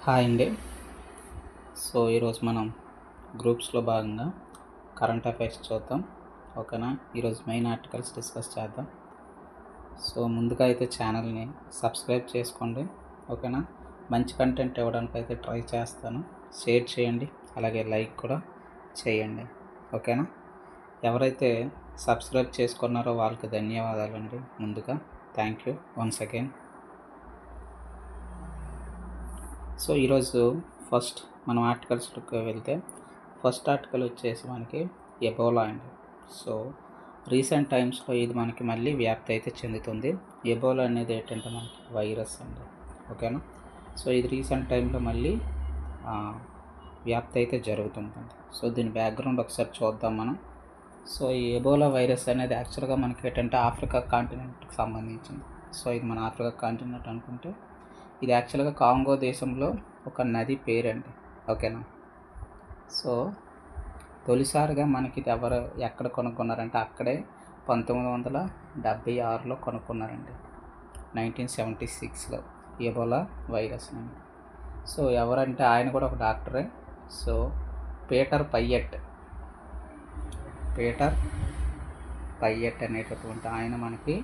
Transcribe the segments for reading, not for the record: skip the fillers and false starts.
Hi అండి. So ఈరోజు మనం గ్రూప్స్లో భాగంగా కరెంట్ అఫైర్స్ చూద్దాం. ఓకేనా. ఈరోజు మెయిన్ ఆర్టికల్స్ డిస్కస్ చేద్దాం. సో ముందుగా అయితే ఛానల్ని సబ్స్క్రైబ్ చేసుకోండి. ఓకేనా. మంచి కంటెంట్ ఇవ్వడానికి అయితే ట్రై చేస్తాను. షేర్ చేయండి, అలాగే లైక్ కూడా చేయండి. ఓకేనా. ఎవరైతే సబ్స్క్రైబ్ చేసుకున్నారో వాళ్ళకి ధన్యవాదాలండి. ముందుగా thank you once again. So ఈరోజు ఫస్ట్ మనం ఆర్టికల్స్లోకి వెళ్తే ఫస్ట్ ఆర్టికల్ వచ్చేసి మనకి ఎబోలా అండి. సో రీసెంట్ టైమ్స్లో ఇది మనకి మళ్ళీ వ్యాప్తి అయితే చెందుతుంది. ఎబోలా అనేది ఏంటంటే మనకి వైరస్ అండి. ఓకేనా. సో ఇది రీసెంట్ టైంలో మళ్ళీ వ్యాప్తి అయితే జరుగుతుంటుంది. సో దీని బ్యాక్గ్రౌండ్ ఒకసారి చూద్దాం మనం. సో ఈ ఎబోలా వైరస్ అనేది యాక్చువల్గా మనకి ఏంటంటే ఆఫ్రికా కాంటినెంట్కి సంబంధించింది. సో ఇది మన ఆఫ్రికా కాంటినెంట్ అనుకుంటే ఇది యాక్చువల్గా కాంగో దేశంలో ఒక నది పేరండి. ఓకేనా. సో తొలిసారిగా మనకి ఇది ఎక్కడ కనుక్కున్నారంటే అక్కడే 1976లో కనుక్కున్నారండి, 1976లో ఎబోలా వైరస్ అని. సో ఎవరంటే ఆయన కూడా ఒక డాక్టరే. సో పీటర్ పయ్యట్ అనేటటువంటి ఆయన మనకి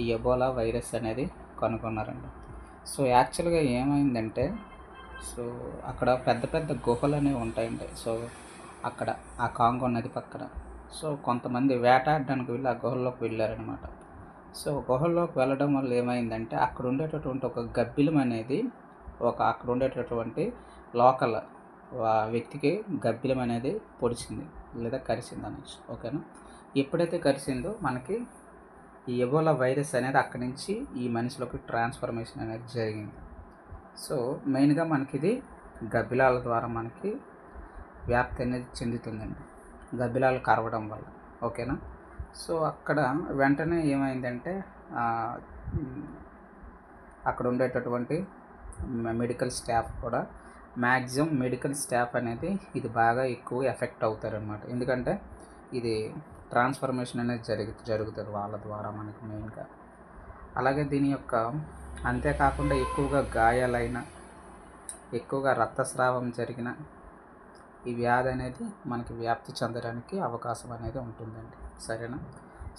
ఈ ఎబోలా వైరస్ అనేది కనుగొన్నారండి. సో యాక్చువల్గా ఏమైందంటే, సో అక్కడ పెద్ద పెద్ద గుహలు అనేవి ఉంటాయండి. సో అక్కడ ఆ కాంగో నది పక్కన సో కొంతమంది వేటాడడానికి వెళ్ళి ఆ గుహల్లోకి వెళ్ళారనమాట. సో గుహల్లోకి వెళ్ళడం వల్ల ఏమైందంటే అక్కడ ఉండేటటువంటి ఒక గబ్బిలం అనేది అక్కడ ఉండేటటువంటి లోకల్ వ్యక్తికి గబ్బిలం అనేది పొడిచింది లేదా కరిచింది అనేసి. ఓకేనా. ఎప్పుడైతే కరిచిందో మనకి ఈ ఎబోలా వైరస్ అనేది అక్కడి నుంచి ఈ మనిషిలోకి ట్రాన్స్ఫర్మేషన్ అనేది జరిగింది. సో మెయిన్గా మనకి ఇది గబ్బిలాల ద్వారా మనకి వ్యాప్తి అనేది చెందుతుందండి, గబ్బిలాలు కరవడం వల్ల. ఓకేనా. సో అక్కడ వెంటనే ఏమైందంటే అక్కడ ఉండేటటువంటి మెడికల్ స్టాఫ్ కూడా మ్యాక్సిమం మెడికల్ స్టాఫ్ అనేది ఇది బాగా ఎక్కువ ఎఫెక్ట్ అవుతారనమాట. ఎందుకంటే ఇది ట్రాన్స్ఫర్మేషన్ అనేది జరుగుతుంది వాళ్ళ ద్వారా మనకి మెయిన్గా. అలాగే దీని యొక్క అంతేకాకుండా ఎక్కువగా గాయాలైన, ఎక్కువగా రక్తస్రావం జరిగిన ఈ వ్యాధి అనేది మనకి వ్యాప్తి చెందడానికి అవకాశం అనేది ఉంటుందండి. సరేనా.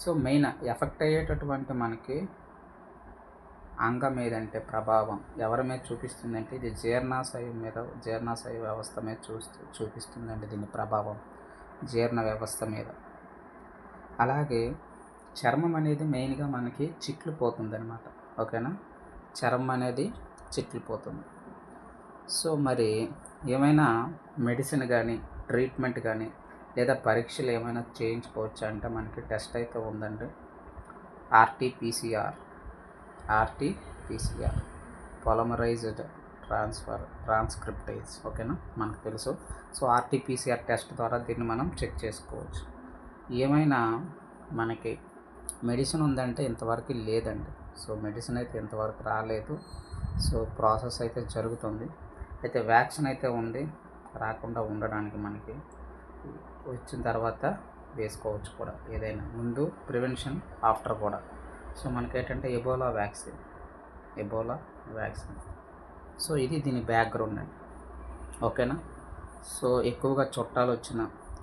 సో మెయిన్ ఎఫెక్ట్ అయ్యేటటువంటి మనకి అంగం ఏదంటే ప్రభావం ఎవరి మీద చూపిస్తుందంటే ఇది జీర్ణాశయ వ్యవస్థ మీద చూపిస్తుందండి దీని ప్రభావం, జీర్ణ వ్యవస్థ మీద. అలాగే చర్మం అనేది మెయిన్గా మనకి చిట్లిపోతుంది అనమాట. ఓకేనా. చర్మం అనేది చిట్లిపోతుంది. సో మరి ఏమైనా మెడిసిన్ కానీ ట్రీట్మెంట్ కానీ లేదా పరీక్షలు ఏమైనా చేయించుకోవచ్చా అంటే మనకి టెస్ట్ అయితే ఉందండి, ఆర్టీపీసీఆర్ పాలిమరైజ్డ్ ట్రాన్స్క్రిప్టేజ్. ఓకేనా, మనకు తెలుసు. సో ఆర్టీపీసీఆర్ టెస్ట్ ద్వారా దీన్ని మనం చెక్ చేసుకోవచ్చు. ఏమైనా మనకి మెడిసిన్ ఉందంటే ఇంతవరకు లేదండి. సో మెడిసిన్ అయితే ఇంతవరకు రాలేదు. సో ప్రాసెస్ అయితే జరుగుతుంది. అయితే వ్యాక్సిన్ అయితే ఉంది, రాకుండా ఉండడానికి మనకి వచ్చిన తర్వాత వేసుకోవచ్చు కూడా. ఏదైనా ముందు ప్రివెన్షన్, ఆఫ్టర్ కూడా. సో మనకేంటంటే ఎబోలా వ్యాక్సిన్. సో ఇది దీని బ్యాక్గ్రౌండ్ అండి. ఓకేనా. సో ఎక్కువగా చుట్టాలు వచ్చిన,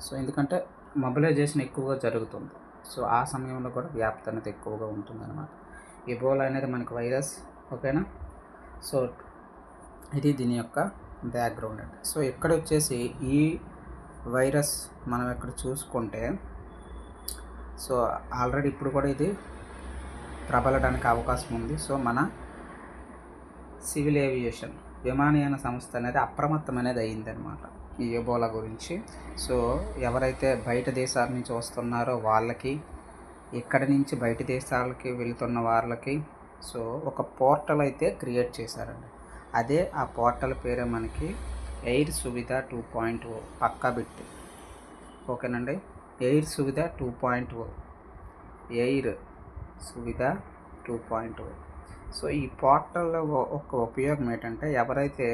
సో ఎందుకంటే మొబిలైజేషన్ ఎక్కువగా జరుగుతుంది. సో ఆ సమయంలో కూడా వ్యాప్తి అనేది ఎక్కువగా ఉంటుందన్నమాట. ఎబోలా అనేది మనకి వైరస్. ఓకేనా. సో ఇది దీని యొక్క బ్యాక్గ్రౌండ్ అండి. సో ఇక్కడ వచ్చేసి ఈ వైరస్ మనం ఇక్కడ చూసుకుంటే, సో ఆల్రెడీ ఇప్పుడు కూడా ఇది ప్రబలడానికి అవకాశం ఉంది. సో మన సివిల్ ఏవియేషన్ విమానయాన సంస్థ అనేది అప్రమత్తం అనేది అయ్యిందనమాట ఈ ఎబోలా గురించి. సో ఎవరైతే బయట దేశాల నుంచి వస్తున్నారో వాళ్ళకి, ఇక్కడి నుంచి బయట దేశాలకి వెళుతున్న వాళ్ళకి సో ఒక పోర్టల్ అయితే క్రియేట్ చేశారండి. అదే ఆ పోర్టల్ పేరే మనకి ఎయిర్ సువిధ 2.0 పక్కా బిట్టి. ఓకేనండి. Air Suvidha 2.0 air Suvidha 2.0. So ఈ పోర్టల్లో ఒక ఉపయోగం ఏంటంటే ఎవరైతే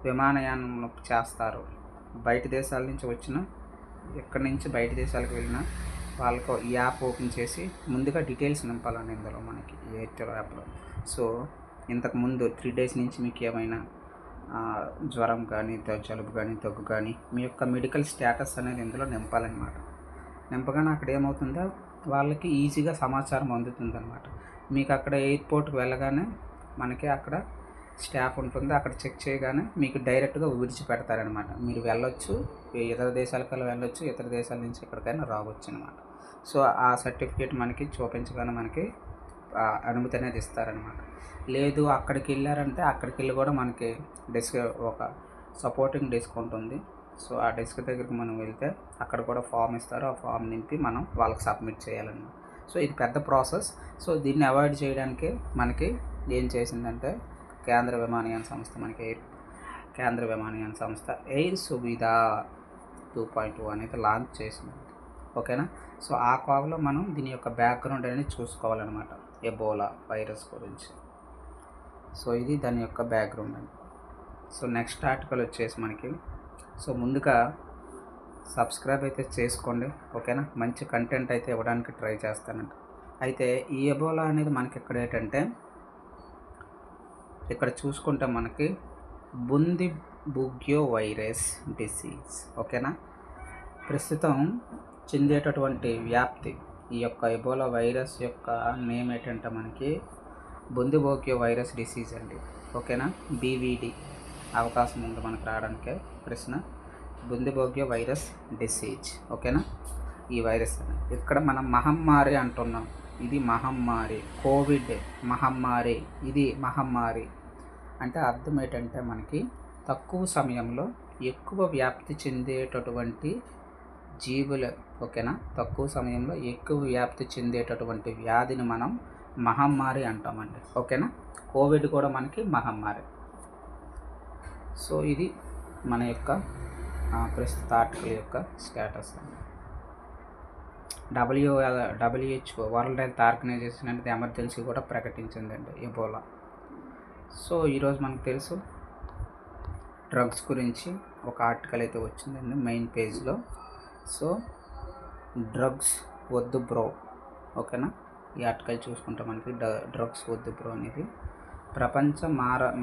విమానయానం చేస్తారో, బయట దేశాల నుంచి వచ్చిన, ఎక్కడి నుంచి బయట దేశాలకు వెళ్ళినా వాళ్ళకు ఈ యాప్ ఓపెన్ చేసి ముందుగా డీటెయిల్స్ నింపాలని ఇందులో మనకి ఎయిర్టెల్ యాప్లో. సో ఇంతకుముందు 3 days నుంచి మీకు ఏమైనా జ్వరం కానీ, జలుబు కానీ, దగ్గు కానీ మీ యొక్క మెడికల్ స్టేటస్ అనేది ఇందులో నింపాలన్నమాట. నింపగానే అక్కడ ఏమవుతుందో వాళ్ళకి ఈజీగా సమాచారం అందుతుందన్నమాట. మీకు అక్కడ ఎయిర్పోర్ట్కి వెళ్ళగానే మనకి అక్కడ స్టాఫ్ ఉంటుంది. అక్కడ చెక్ చేయగానే మీకు డైరెక్ట్గా విడిచిపెడతారనమాట. మీరు వెళ్ళొచ్చు, ఇతర దేశాలకల్లా వెళ్ళొచ్చు, ఇతర దేశాల నుంచి ఎక్కడికైనా రావచ్చు అనమాట. సో ఆ సర్టిఫికేట్ మనకి చూపించగానే మనకి అనుమతి అనేది ఇస్తారనమాట. లేదు అక్కడికి వెళ్ళారంటే అక్కడికి వెళ్ళి కూడా మనకి డెస్క్ ఒక సపోర్టింగ్ డెస్క్ ఉంటుంది. సో ఆ డెస్క్ దగ్గరికి మనం వెళ్తే అక్కడ కూడా ఫామ్ ఇస్తారు. ఆ ఫామ్ నింపి మనం వాళ్ళకి సబ్మిట్ చేయాలన్నమాట. సో ఇది పెద్ద ప్రాసెస్. సో దీన్ని అవాయిడ్ చేయడానికి మనకి ఏం చేసిందంటే కేంద్ర విమానయాన సంస్థ కేంద్ర విమానయాన సంస్థ ఎయిర్ సువిధా 2.2 అనేది లాంచ్ చేసింది. ఓకేనా. సో ఆ కోవలో మనం దీని యొక్క బ్యాక్గ్రౌండ్ అనేది చూసుకోవాలన్నమాట, ఎబోలా వైరస్ గురించి. సో ఇది దాని యొక్క బ్యాక్గ్రౌండ్ అండి. సో నెక్స్ట్ ఆర్టికల్ వచ్చేసి మనకి, సో ముందుగా సబ్స్క్రైబ్ అయితే చేసుకోండి. ఓకేనా. మంచి కంటెంట్ అయితే ఇవ్వడానికి ట్రై చేస్తానండి. అయితే ఈ ఎబోలా అనేది మనకి ఇక్కడ ఏంటంటే, ఇక్కడ చూసుకుంటే మనకి బుందిబుగ్యో వైరస్ డిసీజ్. ఓకేనా. ప్రస్తుతం చెందేటటువంటి వ్యాప్తి ఈ యొక్క ఎబోలా వైరస్ యొక్క నేమ్ ఏంటంటే మనకి బుందిబుగ్యో వైరస్ డిసీజ్ అండి. ఓకేనా. బీవీడి అవకాశం ఉంది మనకు రావడానికి ప్రశ్న. బుందిబుగ్యో వైరస్ డిసీజ్. ఓకేనా. ఈ వైరస్ ఇక్కడ మనం మహమ్మారి అంటున్నాం. ఇది మహమ్మారి. కోవిడ్ మహమ్మారి, ఇది మహమ్మారి అంటే అర్థం ఏంటంటే మనకి తక్కువ సమయంలో ఎక్కువ వ్యాప్తి చెందేటటువంటి జీవులు. ఓకేనా. తక్కువ సమయంలో ఎక్కువ వ్యాప్తి చెందేటటువంటి వ్యాధిని మనం మహమ్మారి అంటామండి. ఓకేనా. కోవిడ్ కూడా మనకి మహమ్మారి. సో ఇది మన యొక్క ప్రస్తుత ఆర్టికల్ యొక్క status. WHO world health organization అనేది ఎమర్జెన్సీ కూడా ప్రకటించిందండి ఎబోలా. సో ఈరోజు మనకు తెలుసు డ్రగ్స్ గురించి ఒక ఆర్టికల్ అయితే వచ్చిందండి మెయిన్ పేజ్లో. సో డ్రగ్స్ వద్దు బ్రో. ఓకేనా. ఈ ఆర్టికల్ చూసుకుంటే మనకి డ్రగ్స్ వద్దు బ్రో అనేది ప్రపంచ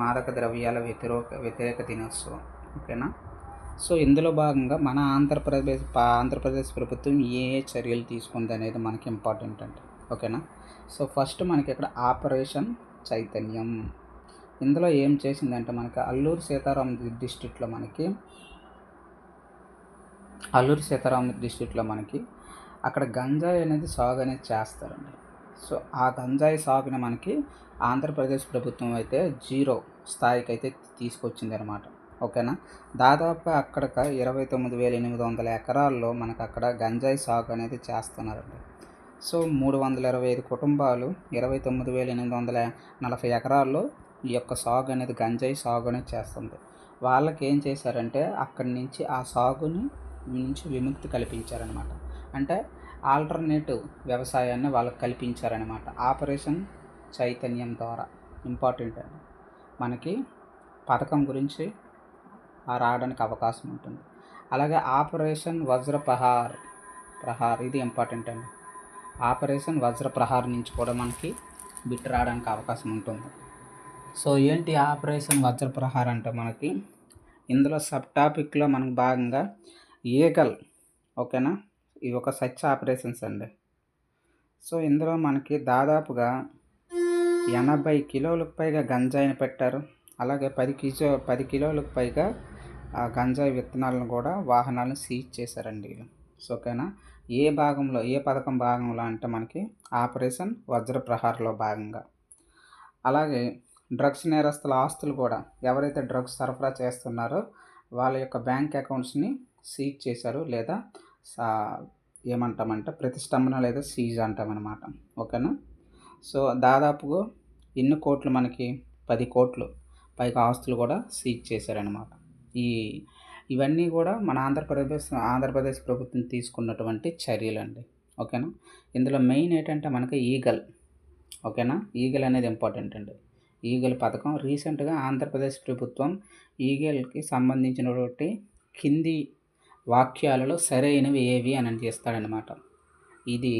మాదక ద్రవ్యాల వ్యతిరేక దినోత్సవం. ఓకేనా. సో ఇందులో భాగంగా మన ఆంధ్రప్రదేశ్ ప్రభుత్వం ఏ చర్యలు తీసుకుంది అనేది మనకి ఇంపార్టెంట్ అండి. ఓకేనా. సో ఫస్ట్ మనకి ఇక్కడ ఆపరేషన్ చైతన్యం. ఇందులో ఏం చేసిందంటే మనకి అల్లూరు సీతారాం డిస్ట్రిక్ట్లో మనకి అక్కడ గంజాయి అనేది సాగు అనేది చేస్తారండి. సో ఆ గంజాయి సాగుని మనకి ఆంధ్రప్రదేశ్ ప్రభుత్వం అయితే 0 స్థాయికి అయితే తీసుకొచ్చింది అనమాట. ఓకేనా. దాదాపుగా అక్కడ 29,800 ఎకరాల్లో మనకు అక్కడ గంజాయి సాగు అనేది చేస్తున్నారండి. సో 325 కుటుంబాలు 29,840 ఎకరాల్లో ఈ యొక్క సాగు అనేది గంజాయి సాగు అనేది చేస్తుంది. వాళ్ళకి ఏం చేశారంటే అక్కడి నుంచి ఆ సాగుని నుంచి విముక్తి కల్పించారనమాట. అంటే ఆల్టర్నేటివ్ వ్యవసాయాన్ని వాళ్ళకి కల్పించారనమాట ఆపరేషన్ చైతన్యం ద్వారా. ఇంపార్టెంట్ అండి, మనకి పథకం గురించి రావడానికి అవకాశం ఉంటుంది. అలాగే ఆపరేషన్ వజ్రప్రహార్ ఇది ఇంపార్టెంట్ అండి. ఆపరేషన్ వజ్రప్రహార్ నుంచి కూడా మనకి బిట్ రావడానికి అవకాశం ఉంటుంది. సో ఏంటి ఆపరేషన్ వజ్రప్రహార్ అంటే మనకి ఇందులో సబ్ టాపిక్లో మనకు భాగంగా ఈగల్. ఓకేనా. ఇది ఒక సచ్ ఆపరేషన్స్ అండి. సో ఇందులో మనకి దాదాపుగా 80 కిలోలకు పైగా గంజాయిని పెట్టారు. అలాగే 10 కిలోలకు పైగా గంజాయి విత్తనాలను కూడా వాహనాలను సీజ్ చేశారండి. సో ఓకేనా. ఏ పథకం భాగంలో అంటే మనకి ఆపరేషన్ వజ్రప్రహార్లో భాగంగా. అలాగే డ్రగ్స్ నేరస్తుల ఆస్తులు కూడా, ఎవరైతే డ్రగ్స్ సరఫరా చేస్తున్నారో వాళ్ళ యొక్క బ్యాంక్ అకౌంట్స్ని సీజ్ చేశారు, లేదా ఏమంటామంటే ప్రతిష్టంభన లేదా సీజ్ అంటామన్నమాట. ఓకేనా. సో దాదాపుగా ఎన్ని కోట్లు మనకి 10 కోట్లు పైగా ఆస్తులు కూడా సీజ్ చేశారనమాట. ఇవన్నీ కూడా మన ఆంధ్రప్రదేశ్ ప్రభుత్వం తీసుకున్నటువంటి చర్యలు అండి. ఓకేనా. ఇందులో మెయిన్ ఏంటంటే మనకి ఈగల్. ఓకేనా. ఈగల్ అనేది ఇంపార్టెంట్ అండి. ఈగల్ పథకం రీసెంట్గా ఆంధ్రప్రదేశ్ ప్రభుత్వం ఈగల్కి సంబంధించినటువంటి కింది వాక్యాలలో సరైనవి ఏవి అని చేస్తాడనమాట. ఇది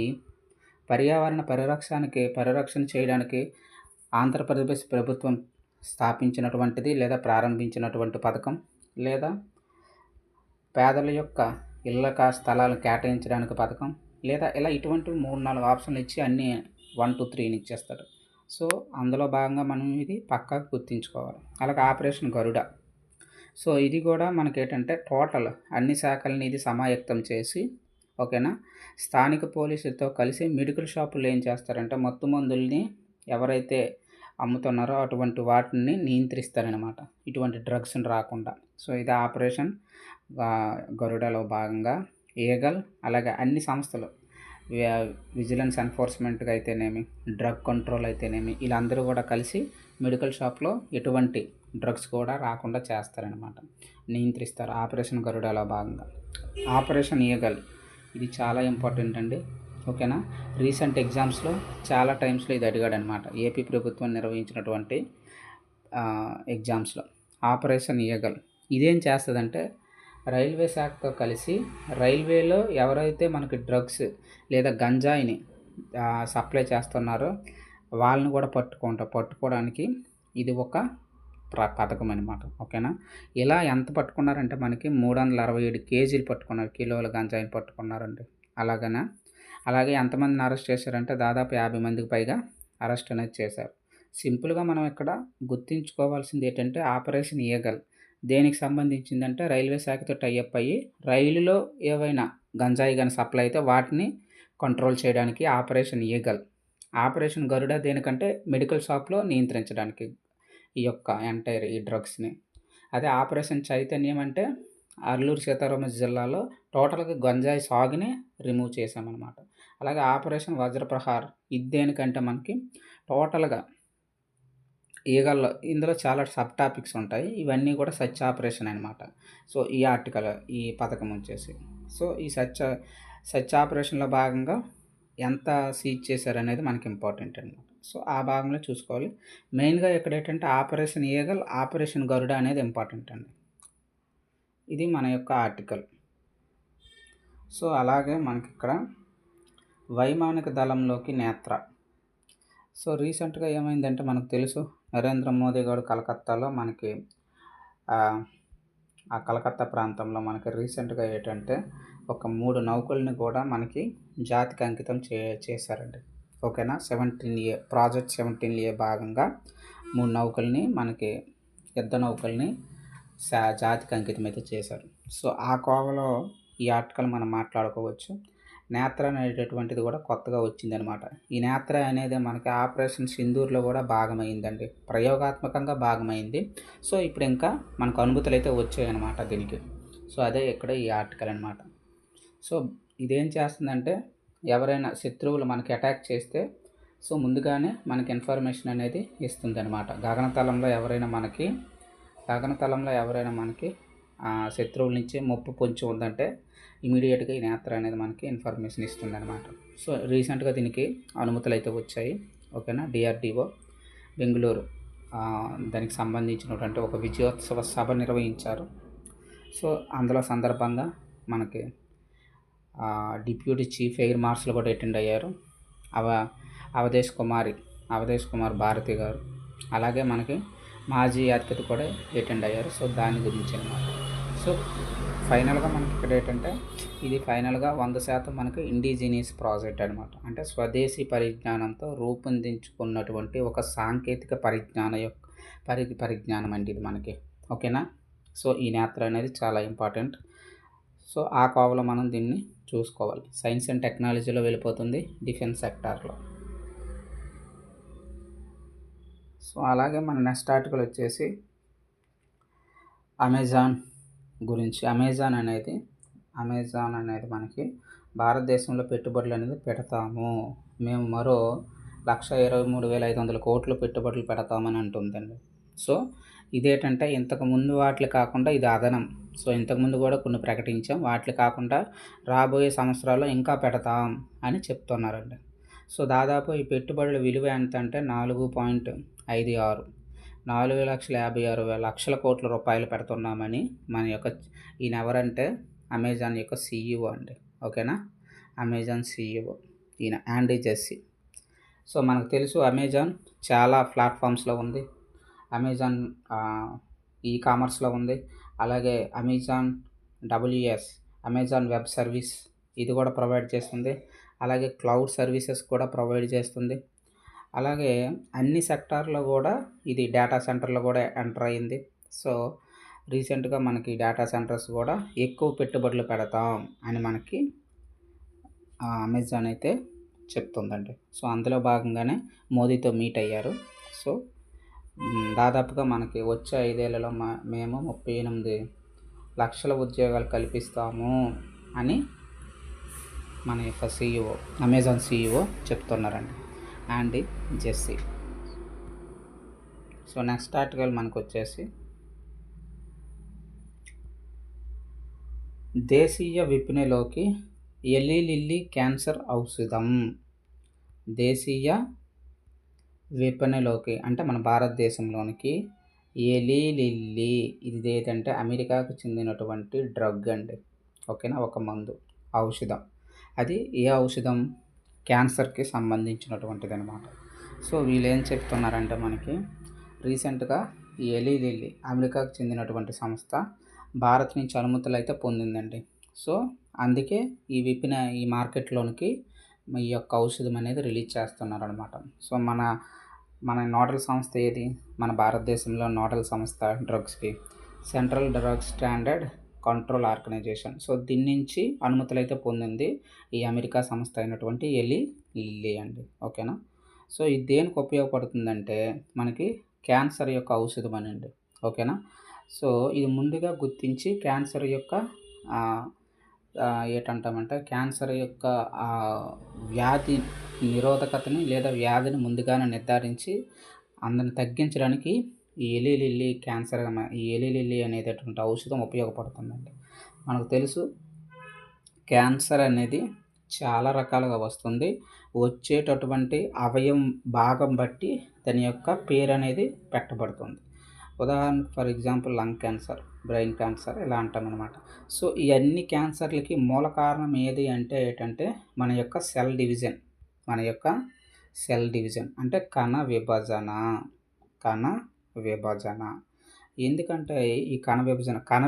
పర్యావరణ పరిరక్షణ చేయడానికి ఆంధ్రప్రదేశ్ ప్రభుత్వం స్థాపించినటువంటిది లేదా ప్రారంభించినటువంటి పథకం, లేదా పేదల యొక్క ఇళ్ళ స్థలాలను కేటాయించడానికి పథకం, లేదా ఇలా ఇటువంటి 3, 4 ఆప్షన్లు ఇచ్చి అన్నీ 1, 2, 3 ఇచ్చేస్తాడు. సో అందులో భాగంగా మనం ఇది పక్కాగా గుర్తుంచుకోవాలి. అలాగే ఆపరేషన్ గరుడ. సో ఇది కూడా మనకేంటంటే టోటల్ అన్ని శాఖలని ఇది సమాయత్తం చేసి, ఓకేనా, స్థానిక పోలీసులతో కలిసి మెడికల్ షాపుల్లో ఏం చేస్తారంటే మత్తు మందుల్ని ఎవరైతే అమ్ముతున్నారో అటువంటి వాటిని నియంత్రిస్తారనమాట, ఇటువంటి డ్రగ్స్ని రాకుండా. సో ఇది ఆపరేషన్ గరుడలో భాగంగా ఈగల్, అలాగే అన్ని సంస్థలు, విజిలెన్స్ ఎన్ఫోర్స్మెంట్గా అయితేనేమి, డ్రగ్ కంట్రోల్ అయితేనేమి, వీళ్ళందరూ కూడా కలిసి మెడికల్ షాప్లో ఎటువంటి డ్రగ్స్ కూడా రాకుండా చేస్తారనమాట, నియంత్రిస్తారు ఆపరేషన్ గరుడలో భాగంగా. ఆపరేషన్ ఈగల్ ఇది చాలా ఇంపార్టెంట్ అండి, ఓకేనా. రీసెంట్ ఎగ్జామ్స్లో చాలా టైమ్స్లో ఇది అడిగాడు అనమాట, ఏపీ ప్రభుత్వం నిర్వహించినటువంటి ఎగ్జామ్స్లో. ఆపరేషన్ ఈగల్ ఇదేం చేస్తుందంటే రైల్వే శాఖతో కలిసి రైల్వేలో ఎవరైతే మనకి డ్రగ్స్ లేదా గంజాయిని సప్లై చేస్తున్నారో వాళ్ళని కూడా పట్టుకోవడానికి ఇది ఒక పథకం అనమాట, ఓకేనా. ఇలా ఎంత పట్టుకున్నారంటే మనకి 367 కేజీలు పట్టుకున్నారు, కిలోల గంజాయిని పట్టుకున్నారండి. అలాగే ఎంతమందిని అరెస్ట్ చేశారంటే దాదాపు 50 మందికి పైగా అరెస్ట్ అనేది చేశారు. సింపుల్గా మనం ఇక్కడ గుర్తుంచుకోవాల్సింది ఏంటంటే ఆపరేషన్ ఈగల్ దేనికి సంబంధించిందంటే రైల్వే శాఖతో టైఅప్ అయ్యి రైలులో ఏవైనా గంజాయి కానీ సప్లై అయితే వాటిని కంట్రోల్ చేయడానికి ఆపరేషన్ ఈగల్. ఆపరేషన్ గరుడ దేనికంటే మెడికల్ షాప్లో నియంత్రించడానికి ఈ యొక్క ఎంటైర్ ఈ డ్రగ్స్ని. అదే ఆపరేషన్ చైతన్యం అంటే అల్లూరు సీతారామరాజు జిల్లాలో టోటల్గా గంజాయి సాగుని రిమూవ్ చేసామన్నమాట. అలాగే ఆపరేషన్ వజ్రప్రహార్ ఇది దేనికంటే మనకి టోటల్గా ఈగల్లో ఇందులో చాలా సబ్ టాపిక్స్ ఉంటాయి, ఇవన్నీ కూడా సచ్ ఆపరేషన్ అనమాట. సో ఈ ఆర్టికల్ ఈ పథకం వచ్చేసి సో ఈ సచ్ ఆపరేషన్లో భాగంగా ఎంత సీజ్ చేశారనేది మనకి ఇంపార్టెంట్ అనమాట. సో ఆ భాగంలో చూసుకోవాలి. మెయిన్గా ఇక్కడ ఏంటంటే ఆపరేషన్ ఈగల్, ఆపరేషన్ గరుడ అనేది ఇంపార్టెంట్ అండి. ఇది మన యొక్క ఆర్టికల్. సో అలాగే మనకి ఇక్కడ వైమానిక దళంలోకి నేత్ర. సో రీసెంట్గా ఏమైందంటే మనకు తెలుసు, నరేంద్ర మోదీ గారు కలకత్తాలో మనకి ఆ కలకత్తా ప్రాంతంలో మనకి రీసెంట్గా ఏంటంటే ఒక 3 నౌకల్ని కూడా మనకి జాతికి అంకితం చేశారండి, ఓకేనా. 17A ప్రాజెక్ట్ 17A భాగంగా 3 నౌకల్ని మనకి యుద్ధ నౌకల్ని జాతికి అంకితం అయితే చేశారు. సో ఆ కోవలో ఈ ఆర్టికల్ మనం మాట్లాడుకోవచ్చు. నేత్ర అనేటటువంటిది కూడా కొత్తగా వచ్చిందనమాట. ఈ నేత్ర అనేది మనకి ఆపరేషన్ సింధూర్లో కూడా భాగమైందండి, ప్రయోగాత్మకంగా భాగమైంది. సో ఇప్పుడు ఇంకా మనకు అనుమతులు అయితే వచ్చాయన్నమాట దీనికి. సో అదే ఇక్కడ ఈ ఆర్టికల్ అనమాట. సో ఇదేం చేస్తుందంటే ఎవరైనా శత్రువులు మనకి అటాక్ చేస్తే సో ముందుగానే మనకి ఇన్ఫర్మేషన్ అనేది ఇస్తుంది అనమాట. గగనతలంలో ఎవరైనా మనకి శత్రువుల నుంచి ముప్పు పొంచి ఉందంటే ఇమీడియట్గా ఈ నేత్ర అనేది మనకి ఇన్ఫర్మేషన్ ఇస్తుంది అనమాట. సో రీసెంట్గా దీనికి అనుమతులు అయితే వచ్చాయి, ఓకేనా. DRDO బెంగళూరు దానికి సంబంధించినటువంటి ఒక విజయోత్సవ సభ నిర్వహించారు. సో అందులో సందర్భంగా మనకి డిప్యూటీ చీఫ్ ఎయిర్ మార్షల్ కూడా అటెండ్ అయ్యారు, అవధేష్ కుమార్ భారతి గారు. అలాగే మనకి మాజీ అధిపతి కూడా అటెండ్ అయ్యారు. సో దాని గురించి అనమాట. సో ఫైనల్గా మనకి ఇక్కడ ఏంటంటే ఇది ఫైనల్గా 100% మనకి ఇండిజినియస్ ప్రాజెక్ట్ అనమాట. అంటే స్వదేశీ పరిజ్ఞానంతో రూపొందించుకున్నటువంటి ఒక సాంకేతిక పరిజ్ఞానం అండి ఇది మనకి, ఓకేనా. సో ఈ నేత్ర అనేది చాలా ఇంపార్టెంట్. సో ఆ కోవలో మనం దీన్ని చూసుకోవాలి. సైన్స్ అండ్ టెక్నాలజీలో వెళ్ళిపోతుంది, డిఫెన్స్ సెక్టార్లో. సో అలాగే మన నెక్స్ట్ ఆర్టికల్ వచ్చేసి అమెజాన్ గురించి. అమెజాన్ అనేది మనకి భారతదేశంలో పెట్టుబడులు అనేది పెడతాము, మేము మరో 123,500 కోట్లు పెట్టుబడులు పెడతామని అంటుందండి. సో ఇదేంటంటే ఇంతకుముందు వాటిని కాకుండా ఇది అదనం. సో ఇంతకుముందు కూడా కొన్ని ప్రకటించాం, వాటిని కాకుండా రాబోయే సంవత్సరాల్లో ఇంకా పెడతాం అని చెప్తున్నారండి. సో దాదాపు ఈ పెట్టుబడుల విలువ ఎంత అంటే 4,56,4,56,000 కోట్ల రూపాయలు పెడుతున్నామని మన యొక్క ఈయన ఎవరంటే అమెజాన్ యొక్క CEO అండి, ఓకేనా. అమెజాన్ CEO ఈయన ఆండీ జెస్సీ. సో మనకు తెలుసు అమెజాన్ చాలా ప్లాట్ఫామ్స్లో ఉంది. అమెజాన్ ఈ కామర్స్లో ఉంది. అలాగే Amazon WS Amazon web service ఇది కూడా ప్రొవైడ్ చేస్తుంది. అలాగే క్లౌడ్ సర్వీసెస్ కూడా ప్రొవైడ్ చేస్తుంది. అలాగే అన్ని సెక్టార్లో కూడా ఇది డేటా సెంటర్లో కూడా ఎంటర్ అయ్యింది. సో రీసెంట్గా మనకి డేటా సెంటర్స్ కూడా ఎక్కువ పెట్టుబడులు పెడతాం అని మనకి అమెజాన్ అయితే చెప్తుందండి. సో అందులో భాగంగానే మోదీతో మీట్ అయ్యారు. సో దాదాపుగా మనకి వచ్చే 5 ఏళ్లలో మేము 38 లక్షల ఉద్యోగాలు కల్పిస్తాము అని మన యొక్క సీఈఓ అమెజాన్ సీఈఓ చెప్తున్నారండి, Andy Jassy. So next article మనకు వచ్చేసి దేశీయ విపణిలోకి ఎలీ లిల్లీ క్యాన్సర్ ఔషధం. దేశీయ విపణిలోకి అంటే మన భారతదేశంలోనికి ఎలీ లిల్లీ ఇది ఏదంటే అమెరికాకు చెందినటువంటి డ్రగ్ అండి. ఓకేనా, ఒక మందు ఔషధం. అది ఏ ఔషధం? క్యాన్సర్కి సంబంధించినటువంటిది అనమాట. సో వీళ్ళు ఏం చెప్తున్నారంటే మనకి రీసెంట్గా ఈ ఎలీ లిల్లీ అమెరికాకు చెందినటువంటి సంస్థ భారత్ నుంచి అనుమతులు అయితే పొందిందండి. సో అందుకే ఈ మార్కెట్లోనికి ఈ యొక్క ఔషధం అనేది రిలీజ్ చేస్తున్నారు అనమాట. సో మన నోడల్ సంస్థ ఏది? మన భారతదేశంలో నోడల్ సంస్థ డ్రగ్స్కి central drug standard control organisation. So దీని నుంచి అనుమతులు అయితే పొందింది ఈ అమెరికా సంస్థ అయినటువంటి ఎలీ లిల్లీ అండి. ఓకేనా. సో ఇది దేనికి ఉపయోగపడుతుందంటే మనకి క్యాన్సర్ యొక్క ఔషధం అనండి. ఓకేనా. సో ఇది ముందుగా గుర్తించి క్యాన్సర్ యొక్క ఏంటంటామంటే క్యాన్సర్ యొక్క వ్యాధి నిరోధకతని లేదా వ్యాధిని ముందుగానే నిర్ధారించి అందరిని తగ్గించడానికి ఈ ఎలీ లిల్లీ అనేటటువంటి ఔషధం ఉపయోగపడుతుందండి. మనకు తెలుసు క్యాన్సర్ అనేది చాలా రకాలుగా వస్తుంది. వచ్చేటటువంటి అవయవం భాగం బట్టి దాని యొక్క పేరు అనేది పెట్టబడుతుంది. ఉదాహరణకు for example lung cancer, brain cancer ఇలా అంటాం అనమాట. సో ఈ అన్ని క్యాన్సర్లకి మూల కారణం ఏది అంటే ఏంటంటే మన యొక్క సెల్ డివిజన్ అంటే కణ విభజన. ఎందుకంటే ఈ కణ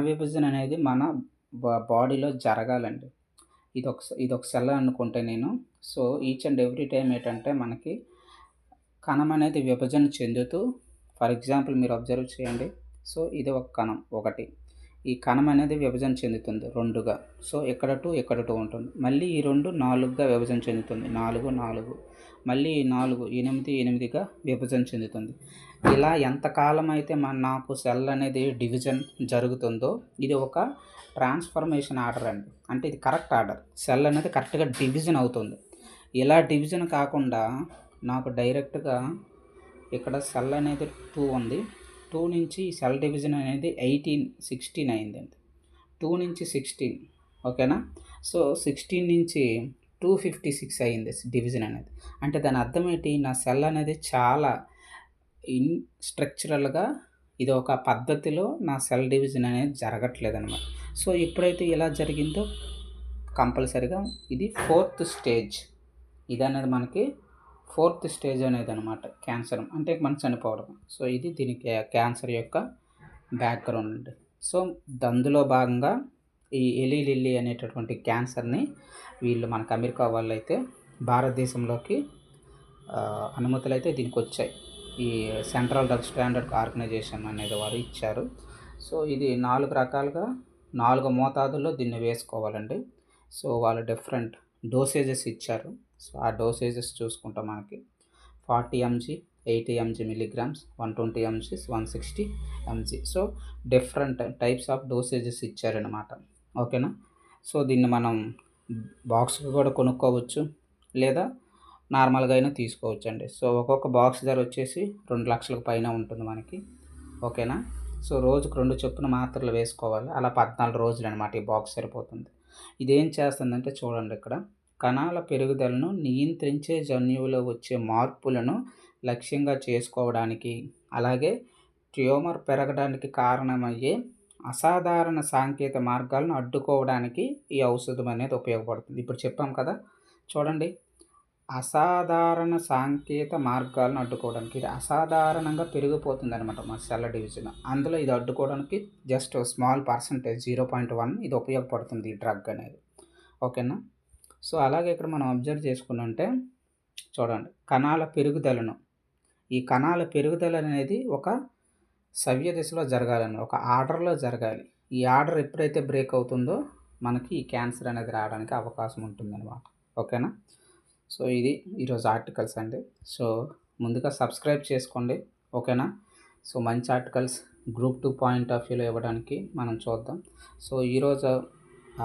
విభజన అనేది మన బాడీలో జరగాలండి. ఇది ఒక సెల్ అనుకుంటే నేను. So each and every time ఏంటంటే మనకి కణం అనేది విభజన చెందుతూ, ఫర్ ఎగ్జాంపుల్ మీరు అబ్జర్వ్ చేయండి. సో ఇది ఒక కణం ఒకటి. ఈ కణం అనేది విభజన చెందుతుంది 2గా. సో ఇక్కడ 2 ఉంటుంది. మళ్ళీ ఈ 2 4గా విభజన చెందుతుంది. 4 మళ్ళీ 4 8గా విభజన చెందుతుంది. ఇలా ఎంతకాలం అయితే నాకు సెల్ అనేది డివిజన్ జరుగుతుందో ఇది ఒక ట్రాన్స్ఫర్మేషన్ ఆర్డర్ అండి. అంటే ఇది కరెక్ట్ ఆర్డర్. సెల్ అనేది కరెక్ట్గా డివిజన్ అవుతుంది. ఇలా డివిజన్ కాకుండా నాకు డైరెక్ట్గా ఇక్కడ సెల్ అనేది 2 ఉంది. 2 నుంచి సెల్ డివిజన్ అనేది 16 అయిందండి. 2 నుంచి 16. ఓకేనా. సో 16 నుంచి 256 అయింది డివిజన్ అనేది. అంటే దాని అర్థం ఏంటి? నా సెల్ అనేది చాలా స్ట్రక్చరల్గా ఇది ఒక పద్ధతిలో నా సెల్ డివిజన్ అనేది జరగట్లేదు అనమాట. సో ఎప్పుడైతే ఇలా జరిగిందో కంపల్సరిగా ఇది 4th స్టేజ్. ఇది అనేది మనకి 4th స్టేజ్ అనేది అనమాట క్యాన్సర్ అంటే మనం చనిపోవడం. సో ఇది దీనికి క్యాన్సర్ యొక్క బ్యాక్గ్రౌండ్ అండి. సో అందులో భాగంగా ఈ ఎలీ లిల్లీ అనేటటువంటి క్యాన్సర్ని మనకు అమెరికా వాళ్ళు అయితే భారతదేశంలోకి అనుమతులు అయితే దీనికి వచ్చాయి. ఈ సెంట్రల్ డ్రగ్ స్టాండర్డ్ ఆర్గనైజేషన్ అనేది వారు ఇచ్చారు. సో ఇది 4 రకాలుగా 4 మోతాదుల్లో దీన్ని వేసుకోవాలండి. సో వాళ్ళు డిఫరెంట్ డోసేజెస్ ఇచ్చారు. సో ఆ డోసేజెస్ చూసుకుంటాం మనకి 40 mg, 80 mg milligrams, 120 mg, 160 mg. So different types of dosages ఇచ్చారనమాట. ఓకేనా. సో దీన్ని మనం బాక్స్కి కూడా కొనుక్కోవచ్చు లేదా నార్మల్గా అయినా తీసుకోవచ్చు అండి. సో ఒక్కొక్క బాక్స్ ధర వచ్చేసి 2 లక్షలకు పైన ఉంటుంది మనకి. ఓకేనా. సో రోజుకు 2 చొప్పున మాత్రలు వేసుకోవాలి. అలా 14 రోజులు అనమాట ఈ బాక్స్ సరిపోతుంది. ఇదేం చేస్తుందంటే చూడండి, ఇక్కడ కణాల పెరుగుదలను నియంత్రించే జన్యువులో వచ్చే మార్పులను లక్ష్యంగా చేసుకోవడానికి, అలాగే ట్యూమర్ పెరగడానికి కారణమయ్యే అసాధారణ సాంకేతిక మార్గాలను అడ్డుకోవడానికి ఈ ఔషధం అనేది ఉపయోగపడుతుంది. ఇప్పుడు చెప్పాం కదా చూడండి, అసాధారణ సాంకేత మార్గాలను అడ్డుకోవడానికి ఇది అసాధారణంగా పెరిగిపోతుందనమాట మా సెల్ డివిజన్. అందులో ఇది అడ్డుకోవడానికి జస్ట్ స్మాల్ పర్సెంటేజ్ 0.1 ఇది ఉపయోగపడుతుంది ఈ డ్రగ్ అనేది. ఓకేనా? సో, అలాగే ఇక్కడ మనం అబ్జర్వ్ చేసుకునుంటే చూడండి ఈ కణాల పెరుగుదల అనేది ఒక సవ్య దిశలో జరగాలండి. ఒక ఆర్డర్‌లో జరగాలి. ఈ ఆర్డర్ ఎప్పుడైతే బ్రేక్ అవుతుందో మనకి ఈ క్యాన్సర్ అనేది రావడానికి అవకాశం ఉంటుందనమాట. ఓకేనా? సో, ఇది ఈరోజు ఆర్టికల్స్ అండి. సో, ముందుగా సబ్స్క్రైబ్ చేసుకోండి. ఓకేనా? సో, మంచి ఆర్టికల్స్ గ్రూప్ 2 పాయింట్ ఆఫ్ వ్యూలో ఇవ్వడానికి మనం చూద్దాం. సో, ఈరోజు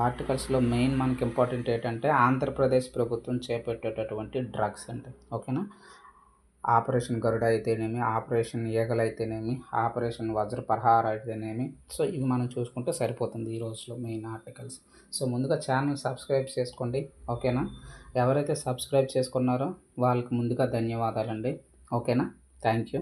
ఆర్టికల్స్‌లో మెయిన్ మనకి ఇంపార్టెంట్ ఏంటంటే ఆంధ్రప్రదేశ్ ప్రభుత్వం చేపట్టేటటువంటి డ్రగ్స్ అండి. ఓకేనా? ఆపరేషన్ గరుడ అయితేనేమి, ఆపరేషన్ ఈగల్ అయితేనేమి, ఆపరేషన్ వజ్రప్రహార్ అయితేనేమి, సో ఇవి మనం చూసుకుంటే సరిపోతుంది ఈ రోజులో మెయిన్ ఆర్టికల్స్. సో ముందుగా ఛానల్ సబ్స్క్రైబ్ చేసుకోండి. ఓకేనా? ఎవరైతే సబ్స్క్రైబ్ చేసుకున్నారో వాళ్ళకి ముందుగా ధన్యవాదాలండి. ఓకేనా? Thank you.